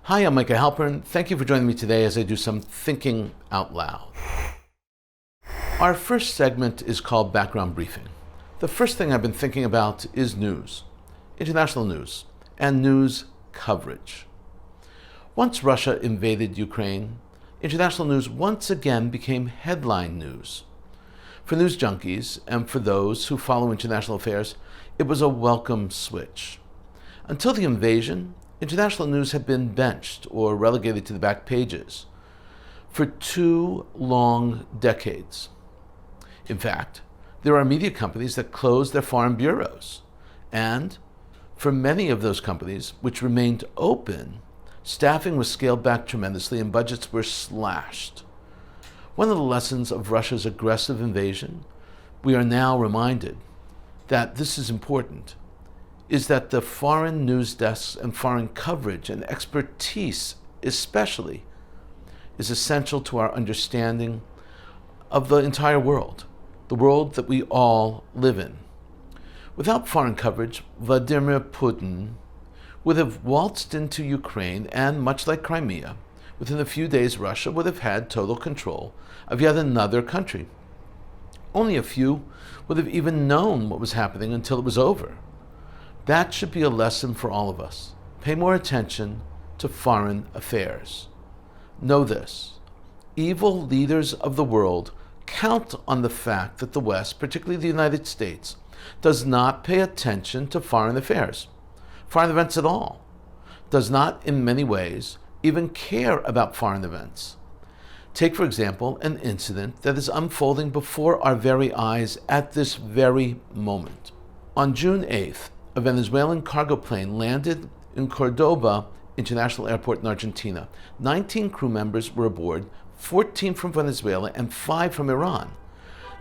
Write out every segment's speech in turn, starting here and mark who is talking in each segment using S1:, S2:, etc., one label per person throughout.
S1: Hi, I'm Micah Halpern. Thank you for joining me today as I do some thinking out loud. Our first segment is called Background Briefing. The first thing I've been thinking about is news, international news, and news coverage. Once Russia invaded Ukraine, international news once again became headline news. For news junkies and for those who follow international affairs, it was a welcome switch. Until the invasion, international news had been benched or relegated to the back pages for 2 long decades. In fact, there are media companies that closed their foreign bureaus, and for many of those companies which remained open, staffing was scaled back tremendously and budgets were slashed. One of the lessons of Russia's aggressive invasion, we are now reminded that this is important, is that the foreign news desks and foreign coverage and expertise especially is essential to our understanding of the entire world, the world that we all live in. Without foreign coverage, Vladimir Putin would have waltzed into Ukraine and, much like Crimea, within a few days Russia would have had total control of yet another country. Only a few would have even known what was happening until it was over. That should be a lesson for all of us. Pay more attention to foreign affairs. Know this: evil leaders of the world count on the fact that the West, particularly the United States, does not pay attention to foreign affairs, foreign events at all, does not in many ways even care about foreign events. Take, for example, an incident that is unfolding before our very eyes at this very moment. On June 8th, a Venezuelan cargo plane landed in Cordoba International Airport in Argentina. 19 crew members were aboard, 14 from Venezuela and 5 from Iran.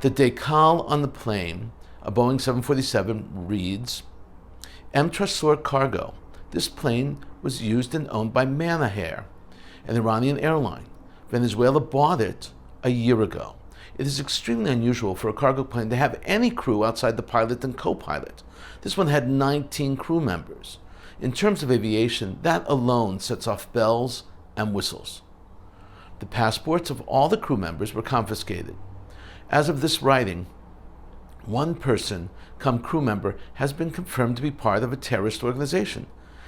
S1: The decal on the plane, a Boeing 747, reads, M. Trasor Cargo. This plane was used and owned by Manaher, an Iranian airline. Venezuela bought it a year ago. It is extremely unusual for a cargo plane to have any crew outside the pilot and co-pilot. This one had 19 crew members. In terms of aviation, that alone sets off bells and whistles. The passports of all the crew members were confiscated. As of this writing, one person, cum crew member, has been confirmed to be part of a terrorist organization.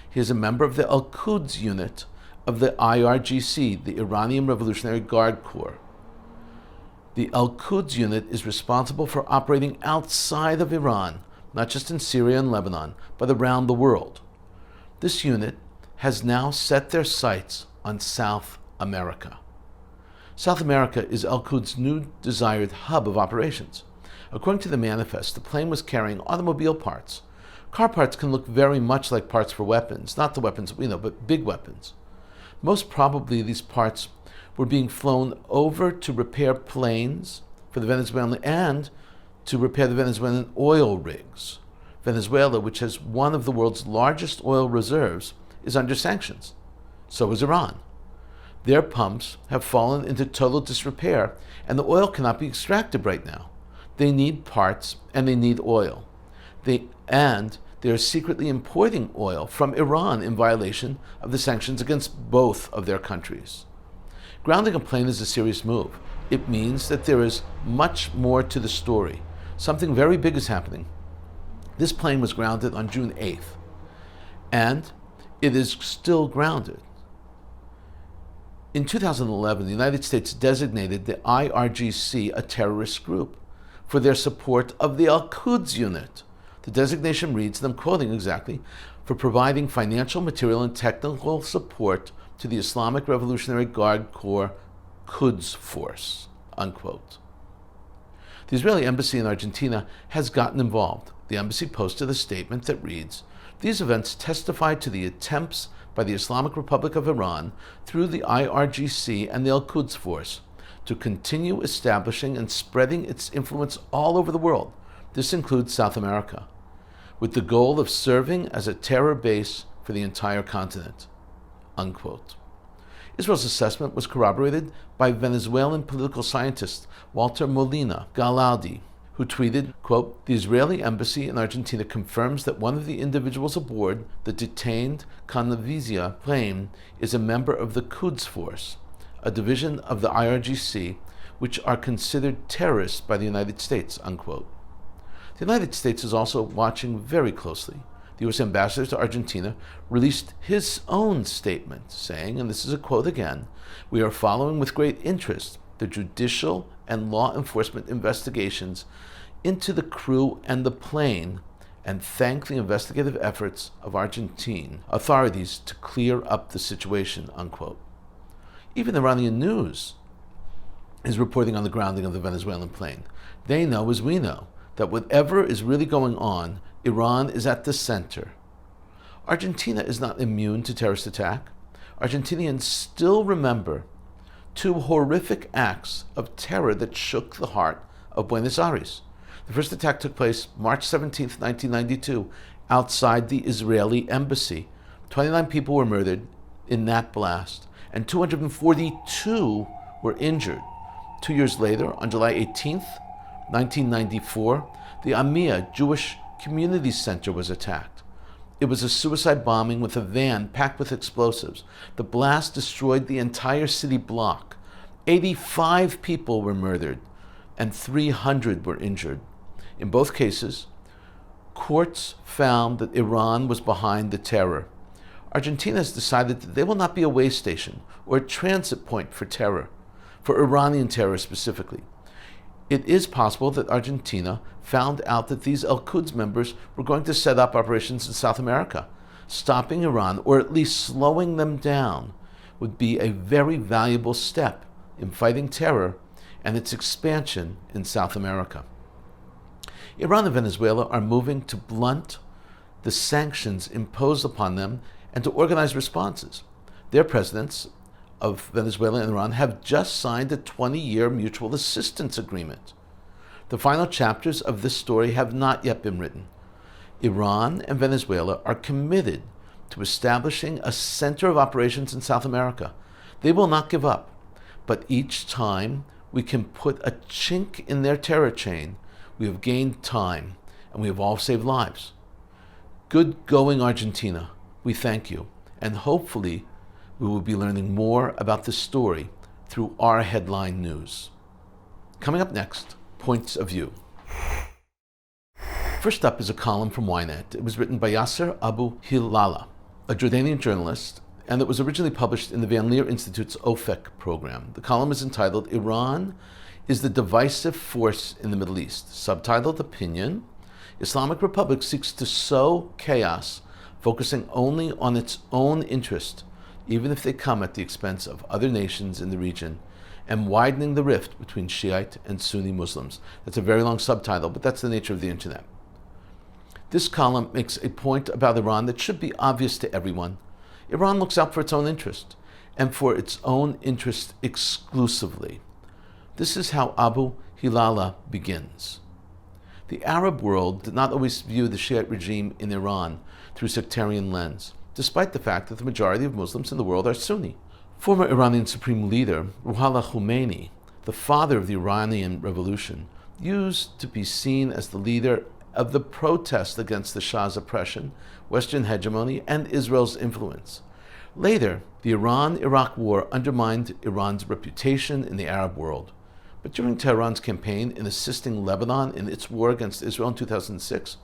S1: He is a member of the Al-Quds unit of the IRGC, the Iranian Revolutionary Guard Corps. The Al-Quds unit is responsible for operating outside of Iran, not just in Syria and Lebanon, but around the world. This unit has now set their sights on South America. South America is Al-Quds' new desired hub of operations. According to the manifest, the plane was carrying automobile parts. Car parts can look very much like parts for weapons, not the weapons we know, but big weapons. Most probably these parts were being flown over to repair planes for the Venezuelan and to repair the Venezuelan oil rigs. Venezuela, which has one of the world's largest oil reserves, is under sanctions. So is Iran. Their pumps have fallen into total disrepair, and the oil cannot be extracted right now. They need parts and they need oil. They are secretly importing oil from Iran in violation of the sanctions against both of their countries. Grounding a plane is a serious move. It means that there is much more to the story. Something very big is happening. This plane was grounded on June 8th, and it is still grounded. In 2011, the United States designated the IRGC a terrorist group for their support of the Al-Quds unit. The designation reads, and I'm quoting exactly, for providing financial, material, and technical support to the Islamic Revolutionary Guard Corps Quds Force, unquote. The Israeli embassy in Argentina has gotten involved. The embassy posted a statement that reads, these events testify to the attempts by the Islamic Republic of Iran through the IRGC and the Al-Quds Force to continue establishing and spreading its influence all over the world. This includes South America, with the goal of serving as a terror base for the entire continent, unquote. Israel's assessment was corroborated by Venezuelan political scientist Walter Molina Gallardi, who tweeted, quote, "The Israeli embassy in Argentina confirms that one of the individuals aboard the detained Convizia plane is a member of the Quds Force, a division of the IRGC, which are considered terrorists by the United States," unquote. The United States is also watching very closely. The U.S. ambassador to Argentina released his own statement saying, and this is a quote again, "We are following with great interest the judicial and law enforcement investigations into the crew and the plane and thank the investigative efforts of Argentine authorities to clear up the situation," unquote. Even Iranian news is reporting on the grounding of the Venezuelan plane. They know, as we know, that whatever is really going on, Iran is at the center. Argentina is not immune to terrorist attack. Argentinians still remember two horrific acts of terror that shook the heart of Buenos Aires. The first attack took place March 17, 1992, outside the Israeli embassy. 29 people were murdered in that blast, and 242 were injured. 2 years later, on July 18, 1994, the Amia Jewish Community Center was attacked. It was a suicide bombing with a van packed with explosives. The blast destroyed the entire city block. 85 people were murdered and 300 were injured. In both cases, courts found that Iran was behind the terror. Argentina has decided that they will not be a way station or a transit point for terror, for Iranian terror specifically. It is possible that Argentina found out that these Al-Quds members were going to set up operations in South America. Stopping Iran, or at least slowing them down, would be a very valuable step in fighting terror and its expansion in South America. Iran and Venezuela are moving to blunt the sanctions imposed upon them and to organize responses. Their presidents of Venezuela and Iran have just signed a 20-year mutual assistance agreement. The final chapters of this story have not yet been written. Iran and Venezuela are committed to establishing a center of operations in South America. They will not give up, but each time we can put a chink in their terror chain, we have gained time and we have all saved lives. Good going, Argentina. We thank you, and hopefully we will be learning more about this story through our headline news. Coming up next, Points of View. First up is a column from Ynet. It was written by Yasser Abu Hilala, a Jordanian journalist, and it was originally published in the Van Leer Institute's OFEC program. The column is entitled, "Iran is the Divisive Force in the Middle East." Subtitled, "Opinion: Islamic Republic seeks to sow chaos, focusing only on its own interest, even if they come at the expense of other nations in the region, and widening the rift between Shiite and Sunni Muslims." That's a very long subtitle, but that's the nature of the internet. This column makes a point about Iran that should be obvious to everyone. Iran looks out for its own interest, and for its own interest exclusively. This is how Abu Hilala begins. The Arab world did not always view the Shiite regime in Iran through sectarian lens, despite the fact that the majority of Muslims in the world are Sunni. Former Iranian Supreme Leader Ruhollah Khomeini, the father of the Iranian Revolution, used to be seen as the leader of the protest against the Shah's oppression, Western hegemony, and Israel's influence. Later, the Iran-Iraq War undermined Iran's reputation in the Arab world. But during Tehran's campaign in assisting Lebanon in its war against Israel in 2006,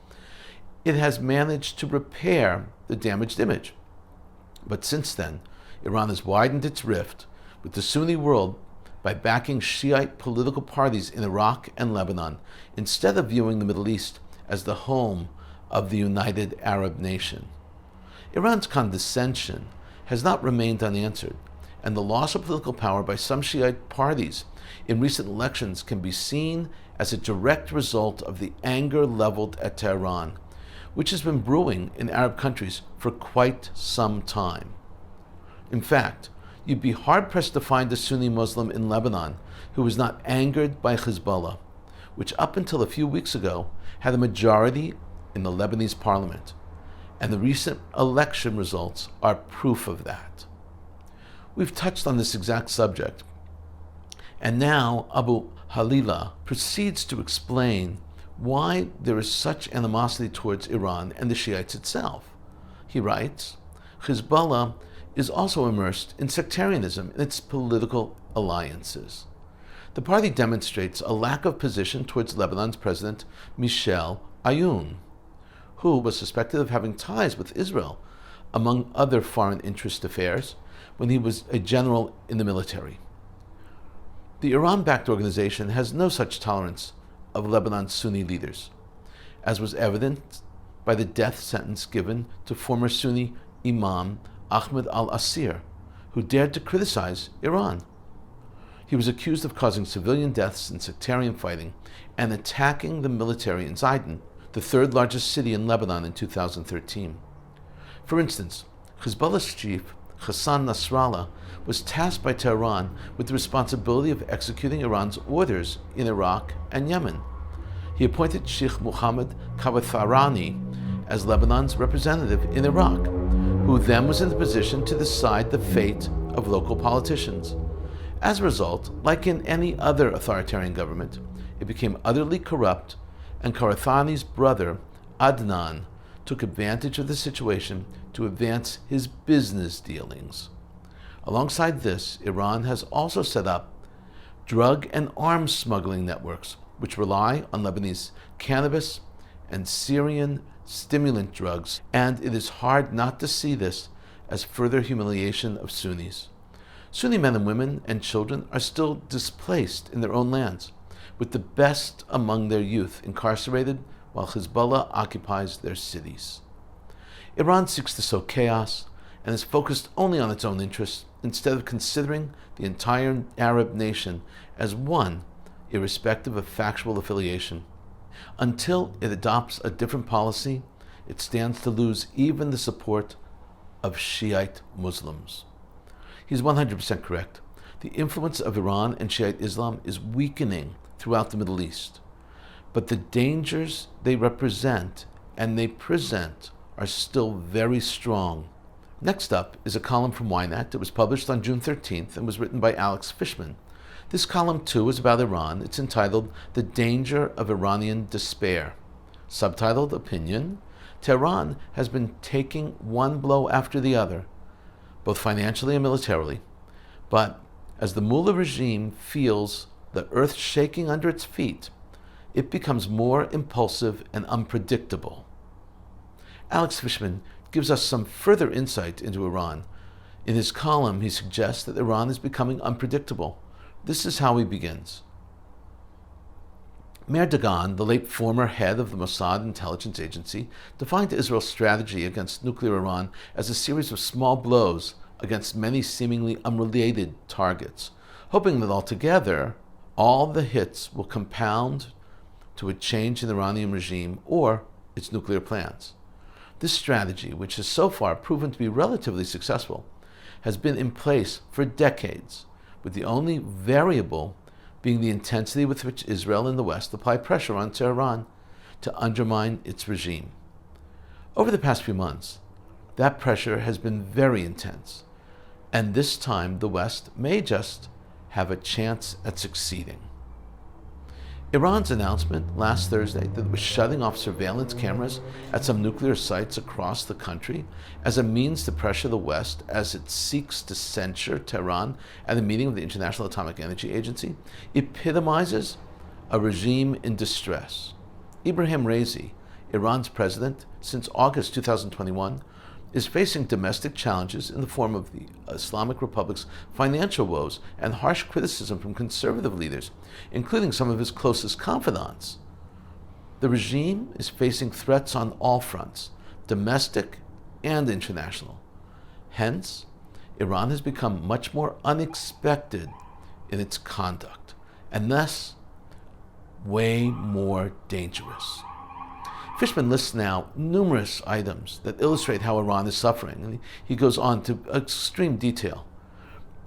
S1: it has managed to repair the damaged image. But since then, Iran has widened its rift with the Sunni world by backing Shiite political parties in Iraq and Lebanon, instead of viewing the Middle East as the home of the united Arab nation. Iran's condescension has not remained unanswered, and the loss of political power by some Shiite parties in recent elections can be seen as a direct result of the anger leveled at Tehran, which has been brewing in Arab countries for quite some time. In fact, you'd be hard-pressed to find a Sunni Muslim in Lebanon who was not angered by Hezbollah, which up until a few weeks ago had a majority in the Lebanese parliament, and the recent election results are proof of that. We've touched on this exact subject, and now Abu Halila proceeds to explain why there is such animosity towards Iran and the Shiites itself. He writes, Hezbollah is also immersed in sectarianism in its political alliances. The party demonstrates a lack of position towards Lebanon's President Michel Aoun, who was suspected of having ties with Israel, among other foreign interest affairs, when he was a general in the military. The Iran-backed organization has no such tolerance of Lebanon's Sunni leaders, as was evident by the death sentence given to former Sunni Imam Ahmed al-Asir, who dared to criticize Iran. He was accused of causing civilian deaths and sectarian fighting and attacking the military in Zaydan, the third largest city in Lebanon, in 2013. For instance, Hezbollah's chief, Hassan Nasrallah, was tasked by Tehran with the responsibility of executing Iran's orders in Iraq and Yemen. He appointed Sheikh Mohammed Kawatharani as Lebanon's representative in Iraq, who then was in the position to decide the fate of local politicians. As a result, like in any other authoritarian government, it became utterly corrupt, and Kawatharani's brother, Adnan, took advantage of the situation to advance his business dealings. Alongside this, Iran has also set up drug and arms smuggling networks, which rely on Lebanese cannabis and Syrian stimulant drugs, and it is hard not to see this as further humiliation of Sunnis. Sunni men and women and children are still displaced in their own lands, with the best among their youth incarcerated while Hezbollah occupies their cities. Iran seeks to sow chaos and is focused only on its own interests instead of considering the entire Arab nation as one, irrespective of factual affiliation. Until it adopts a different policy, it stands to lose even the support of Shiite Muslims. He's 100% correct. The influence of Iran and Shiite Islam is weakening throughout the Middle East. But the dangers they represent and they present are still very strong. Next up is a column from Ynet. It was published on June 13th and was written by Alex Fishman. This column, too, is about Iran. It's entitled The Danger of Iranian Despair. Subtitled Opinion, Tehran has been taking one blow after the other, both financially and militarily, but as the mullah regime feels the earth shaking under its feet, it becomes more impulsive and unpredictable. Alex Fishman gives us some further insight into Iran. In his column, he suggests that Iran is becoming unpredictable. This is how he begins. Meir Dagan, the late former head of the Mossad intelligence agency, defined Israel's strategy against nuclear Iran as a series of small blows against many seemingly unrelated targets, hoping that altogether all the hits will compound to a change in the Iranian regime or its nuclear plans. This strategy, which has so far proven to be relatively successful, has been in place for decades, with the only variable being the intensity with which Israel and the West apply pressure on Tehran to undermine its regime. Over the past few months, that pressure has been very intense, and this time the West may just have a chance at succeeding. Iran's announcement last Thursday that it was shutting off surveillance cameras at some nuclear sites across the country as a means to pressure the West as it seeks to censure Tehran at a meeting of the International Atomic Energy Agency epitomizes a regime in distress. Ibrahim Raisi, Iran's president since August 2021, is facing domestic challenges in the form of the Islamic Republic's financial woes and harsh criticism from conservative leaders, including some of his closest confidants. The regime is facing threats on all fronts, domestic and international. Hence, Iran has become much more unexpected in its conduct, and thus way more dangerous. Fishman lists now numerous items that illustrate how Iran is suffering, and he goes on to extreme detail.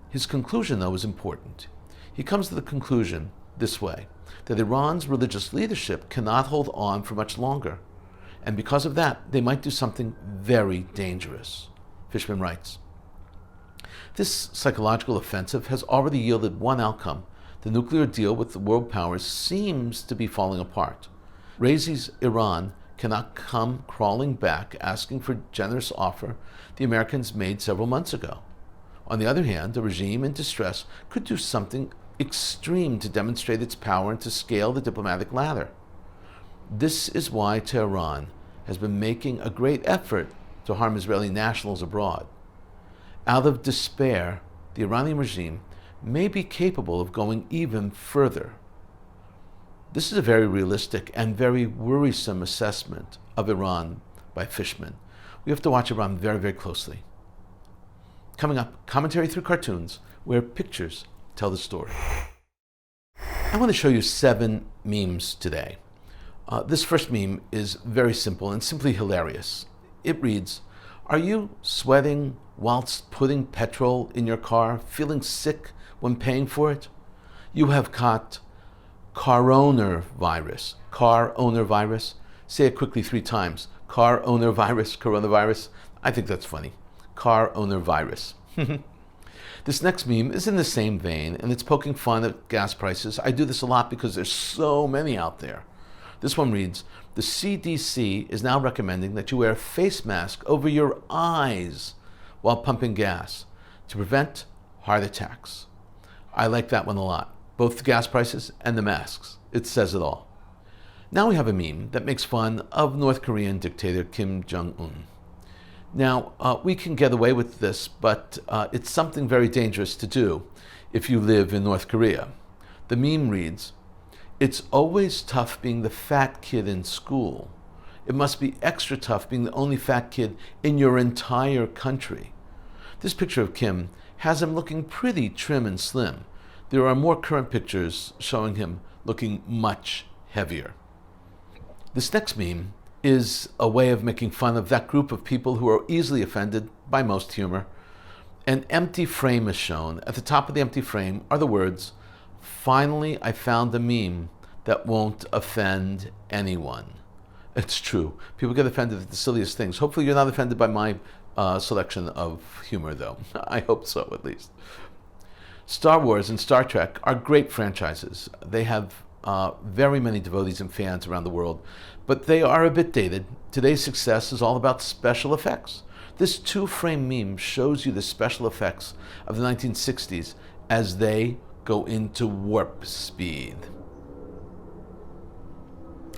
S1: His conclusion, though, is important. He comes to the conclusion this way, that Iran's religious leadership cannot hold on for much longer, and because of that, they might do something very dangerous. Fishman writes, "This psychological offensive has already yielded one outcome. The nuclear deal with the world powers seems to be falling apart. Raisi's Iran cannot come crawling back asking for generous offer the Americans made several months ago. On the other hand, a regime in distress could do something extreme to demonstrate its power and to scale the diplomatic ladder. This is why Tehran has been making a great effort to harm Israeli nationals abroad. Out of despair, the Iranian regime may be capable of going even further. This is a very realistic and very worrisome assessment of Iran by Fishman. We have to watch Iran very, very closely. Coming up, commentary through cartoons, where pictures tell the story. I want to show you 7 memes today. This first meme is very simple and simply hilarious. It reads, "Are you sweating whilst putting petrol in your car, feeling sick when paying for it? You have caught car owner virus." Car owner virus. Say it quickly 3 times. Car owner virus, coronavirus. I think that's funny. Car owner virus. This next meme is in the same vein, and it's poking fun at gas prices. I do this a lot because there's so many out there. This one reads, "The CDC is now recommending that you wear a face mask over your eyes while pumping gas to prevent heart attacks." I like that one a lot. Both the gas prices and the masks. It says it all. Now we have a meme that makes fun of North Korean dictator Kim Jong-un. Now, we can get away with this, but it's something very dangerous to do if you live in North Korea. The meme reads, "It's always tough being the fat kid in school. It must be extra tough being the only fat kid in your entire country." This picture of Kim has him looking pretty trim and slim. There are more current pictures showing him looking much heavier. This next meme is a way of making fun of that group of people who are easily offended by most humor. An empty frame is shown. At the top of the empty frame are the words, "Finally, I found a meme that won't offend anyone." It's true. People get offended at the silliest things. Hopefully you're not offended by my selection of humor, though. I hope so, at least. Star Wars and Star Trek are great franchises. They have very many devotees and fans around the world, but they are a bit dated. Today's success is all about special effects. This 2-frame meme shows you the special effects of the 1960s as they go into warp speed.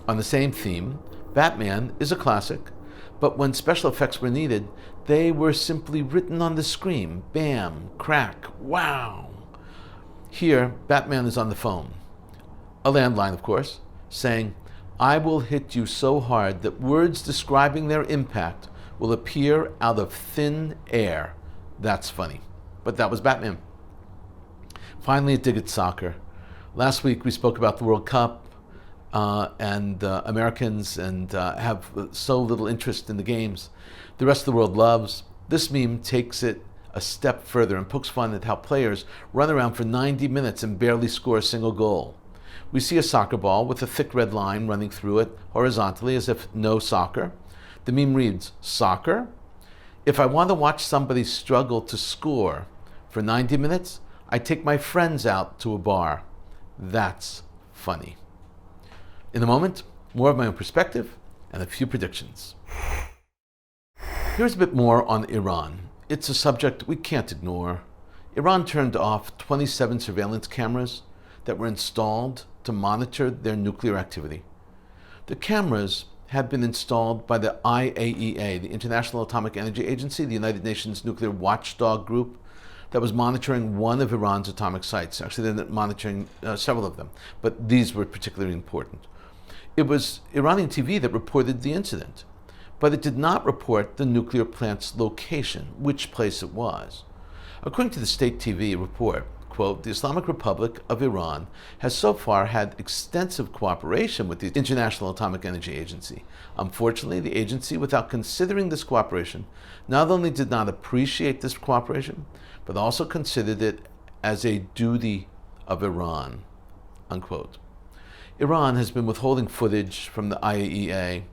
S1: On the same theme, Batman is a classic, but when special effects were needed, they were simply written on the screen. Bam, crack, wow. Here, Batman is on the phone, a landline of course, saying, "I will hit you so hard that words describing their impact will appear out of thin air." That's funny, but that was Batman. Finally, a dig at soccer. Last week we spoke about the World Cup and Americans and have so little interest in the games. The rest of the world loves. This meme takes it a step further and pokes fun at how players run around for 90 minutes and barely score a single goal. We see a soccer ball with a thick red line running through it horizontally as if no soccer. The meme reads, "Soccer? If I want to watch somebody struggle to score for 90 minutes, I take my friends out to a bar. That's funny." In a moment, more of my own perspective and a few predictions. Here's a bit more on Iran. It's a subject we can't ignore. Iran turned off 27 surveillance cameras that were installed to monitor their nuclear activity. The cameras had been installed by the IAEA, the International Atomic Energy Agency, the United Nations nuclear watchdog group that was monitoring one of Iran's atomic sites. Actually, they're monitoring several of them, but these were particularly important. It was Iranian TV that reported the incident, but it did not report the nuclear plant's location, which place it was. According to the state TV report, quote, "The Islamic Republic of Iran has so far had extensive cooperation with the International Atomic Energy Agency. Unfortunately, the agency, without considering this cooperation, not only did not appreciate this cooperation, but also considered it as a duty of Iran," unquote. Iran has been withholding footage from the IAEA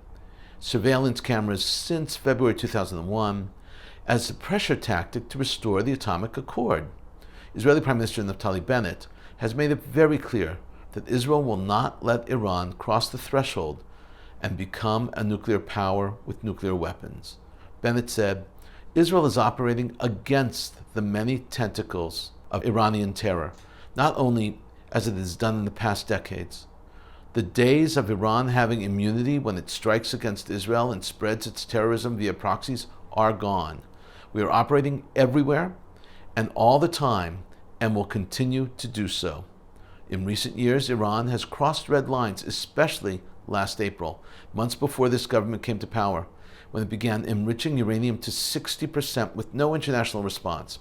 S1: surveillance cameras since February 2001 as a pressure tactic to restore the atomic accord. Israeli Prime Minister Naftali Bennett has made it very clear that Israel will not let Iran cross the threshold and become a nuclear power with nuclear weapons. Bennett said, Israel is operating against the many tentacles of Iranian terror, not only as it has done in the past decades. The days of Iran having immunity when it strikes against Israel and spreads its terrorism via proxies are gone. We are operating everywhere and all the time and will continue to do so. In recent years, Iran has crossed red lines, especially last April, months before this government came to power, when it began enriching uranium to 60% with no international response.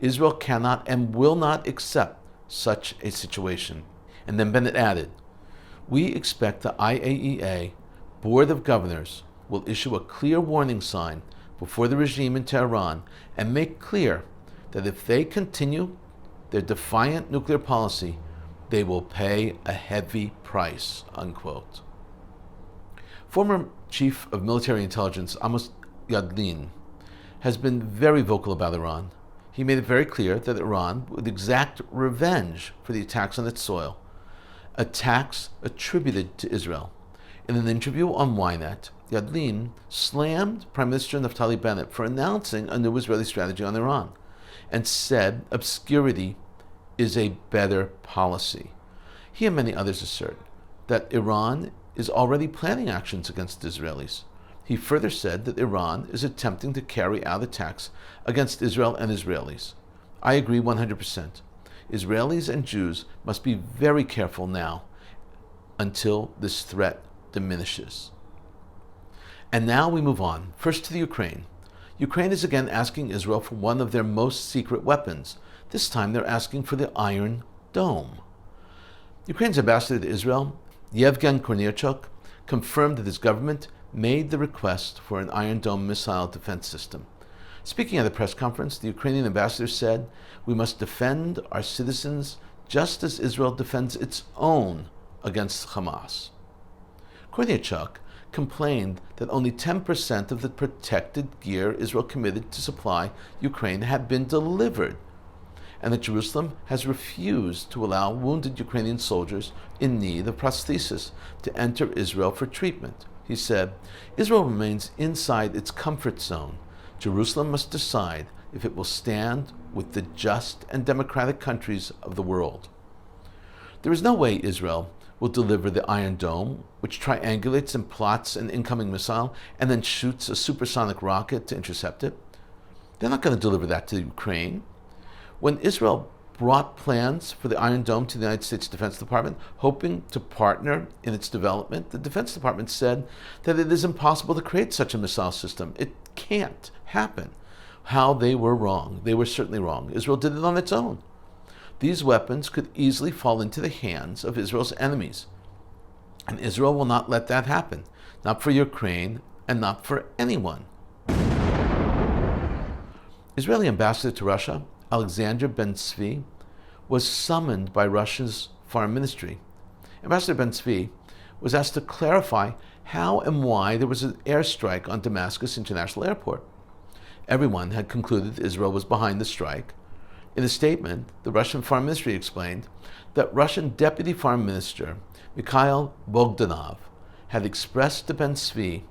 S1: Israel cannot and will not accept such a situation. And then Bennett added, we expect the IAEA Board of Governors will issue a clear warning sign before the regime in Tehran and make clear that if they continue their defiant nuclear policy, they will pay a heavy price, unquote. Former Chief of Military Intelligence Amos Yadlin has been very vocal about Iran. He made it very clear that Iran would exact revenge for the attacks on its soil, attacks attributed to Israel. In an interview on Ynet, Yadlin slammed Prime Minister Naftali Bennett for announcing a new Israeli strategy on Iran and said obscurity is a better policy. He and many others assert that Iran is already planning actions against the Israelis. He further said that Iran is attempting to carry out attacks against Israel and Israelis. I agree 100%. Israelis and Jews must be very careful now until this threat diminishes. And now we move on, first to the Ukraine. Ukraine is again asking Israel for one of their most secret weapons. This time they're asking for the Iron Dome. Ukraine's ambassador to Israel, Yevgen Kornirchuk, confirmed that his government made the request for an Iron Dome missile defense system. Speaking at a press conference, the Ukrainian ambassador said, we must defend our citizens just as Israel defends its own against Hamas. Kornirchuk complained that only 10% of the protected gear Israel committed to supply Ukraine had been delivered, and that Jerusalem has refused to allow wounded Ukrainian soldiers in need of prosthesis to enter Israel for treatment. He said, Israel remains inside its comfort zone. Jerusalem must decide if it will stand with the just and democratic countries of the world. There is no way Israel will deliver the Iron Dome, which triangulates and plots an incoming missile and then shoots a supersonic rocket to intercept it. They're not going to deliver that to Ukraine. When Israel brought plans for the Iron Dome to the United States Defense Department, hoping to partner in its development, the Defense Department said that it is impossible to create such a missile system. It can't happen. How they were wrong. They were certainly wrong. Israel did it on its own. These weapons could easily fall into the hands of Israel's enemies. And Israel will not let that happen. Not for Ukraine and not for anyone. Israeli ambassador to Russia, Alexander Ben-Zvi, was summoned by Russia's foreign ministry. Ambassador Ben-Zvi was asked to clarify how and why there was an airstrike on Damascus International Airport. Everyone had concluded Israel was behind the strike. In a statement, the Russian Foreign Ministry explained that Russian Deputy Foreign Minister Mikhail Bogdanov had expressed to Ben-Zvi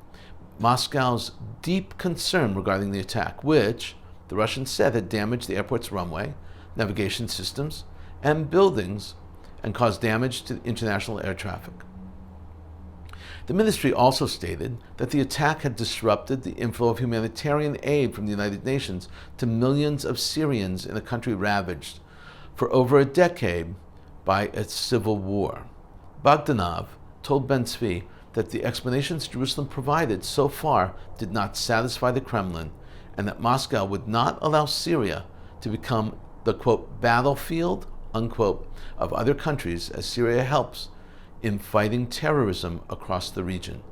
S1: Moscow's deep concern regarding the attack, which the Russians said had damaged the airport's runway, navigation systems, and buildings, and caused damage to international air traffic. The ministry also stated that the attack had disrupted the inflow of humanitarian aid from the United Nations to millions of Syrians in a country ravaged for over a decade by a civil war. Bogdanov told Ben-Zvi that the explanations Jerusalem provided so far did not satisfy the Kremlin, and that Moscow would not allow Syria to become the, quote, battlefield, unquote, of other countries as Syria helps in fighting terrorism across the region.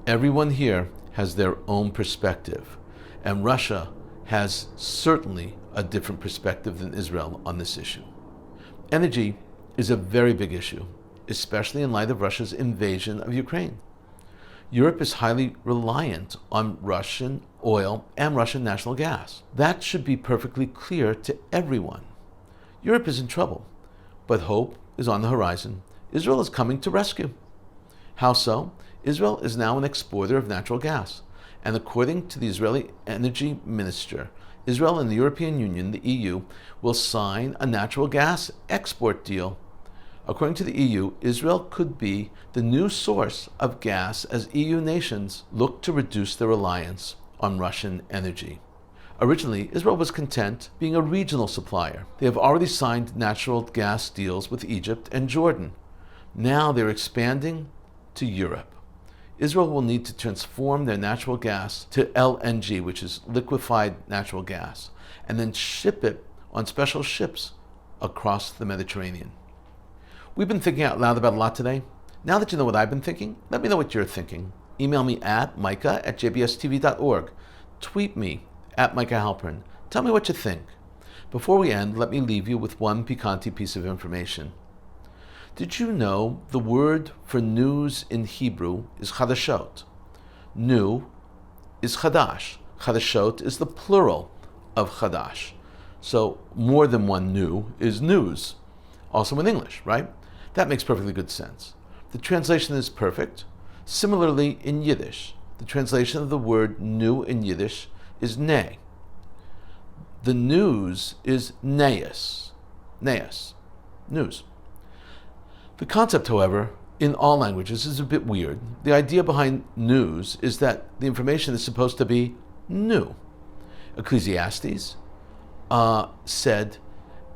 S1: Everyone here has their own perspective, and Russia has certainly a different perspective than Israel on this issue. Energy is a very big issue, especially in light of Russia's invasion of Ukraine. Europe is highly reliant on Russian oil and Russian natural gas. That should be perfectly clear to everyone. Europe is in trouble, but hope is on the horizon. Israel is coming to rescue. How so? Israel is now an exporter of natural gas, and according to the Israeli Energy Minister, Israel and the European Union, the EU, will sign a natural gas export deal. According to the EU, Israel could be the new source of gas as EU nations look to reduce their reliance on Russian energy. Originally, Israel was content being a regional supplier. They have already signed natural gas deals with Egypt and Jordan. Now they're expanding to Europe. Israel will need to transform their natural gas to LNG, which is liquefied natural gas, and then ship it on special ships across the Mediterranean. We've been thinking out loud about a lot today. Now that you know what I've been thinking, let me know what you're thinking. Email me at micah@jbstv.org. Tweet me at Micah Halpern. Tell me what you think. Before we end, let me leave you with one piquante piece of information. Did you know the word for news in Hebrew is chadashot? New is chadash. Chadashot is the plural of chadash. So more than one new is news. Also in English, right? That makes perfectly good sense. The translation is perfect. Similarly in Yiddish, the translation of the word new in Yiddish is ne. The news is neas. Neas. News. The concept, however, in all languages is a bit weird. The idea behind news is that the information is supposed to be new. Ecclesiastes said,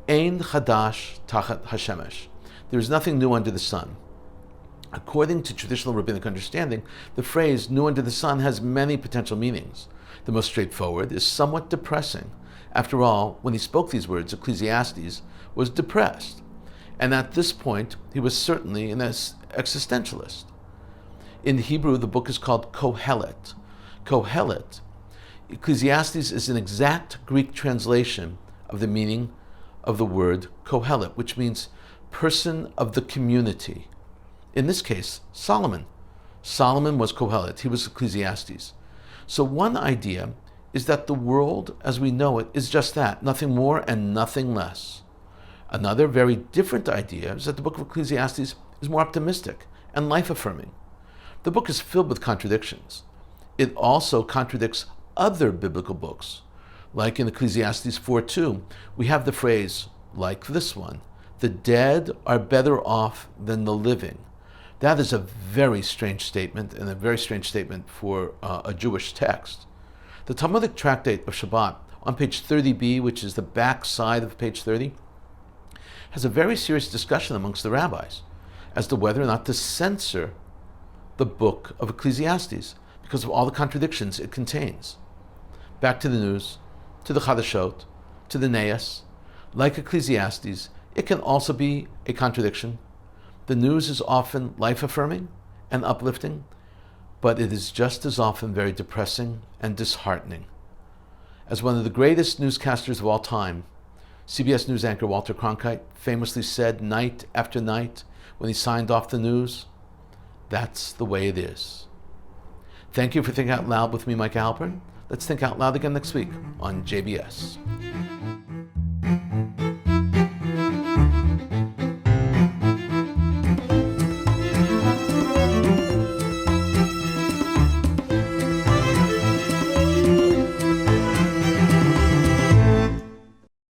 S1: Ein chadash tachat hashemesh. There is nothing new under the sun. According to traditional rabbinic understanding, the phrase new under the sun has many potential meanings. The most straightforward is somewhat depressing. After all, when he spoke these words, Ecclesiastes was depressed. And at this point, he was certainly an existentialist. In Hebrew, the book is called Kohelet. Kohelet, Ecclesiastes is an exact Greek translation of the meaning of the word Kohelet, which means person of the community. In this case, Solomon. Solomon was Kohelet, he was Ecclesiastes. So one idea is that the world as we know it is just that, nothing more and nothing less. Another very different idea is that the book of Ecclesiastes is more optimistic and life-affirming. The book is filled with contradictions. It also contradicts other biblical books. Like in Ecclesiastes 4:2, we have the phrase, like this one, the dead are better off than the living. That is a very strange statement, and a very strange statement for a Jewish text. The Talmudic tractate of Shabbat, on page 30b, which is the back side of page 30, has a very serious discussion amongst the rabbis as to whether or not to censor the book of Ecclesiastes because of all the contradictions it contains. Back to the news, to the Chadashot, to the Neas. Like Ecclesiastes, it can also be a contradiction. The news is often life-affirming and uplifting, but it is just as often very depressing and disheartening. As one of the greatest newscasters of all time, CBS News anchor Walter Cronkite famously said night after night when he signed off the news, that's the way it is. Thank you for thinking out loud with me, Micah Halpern. Let's think out loud again next week on JBS.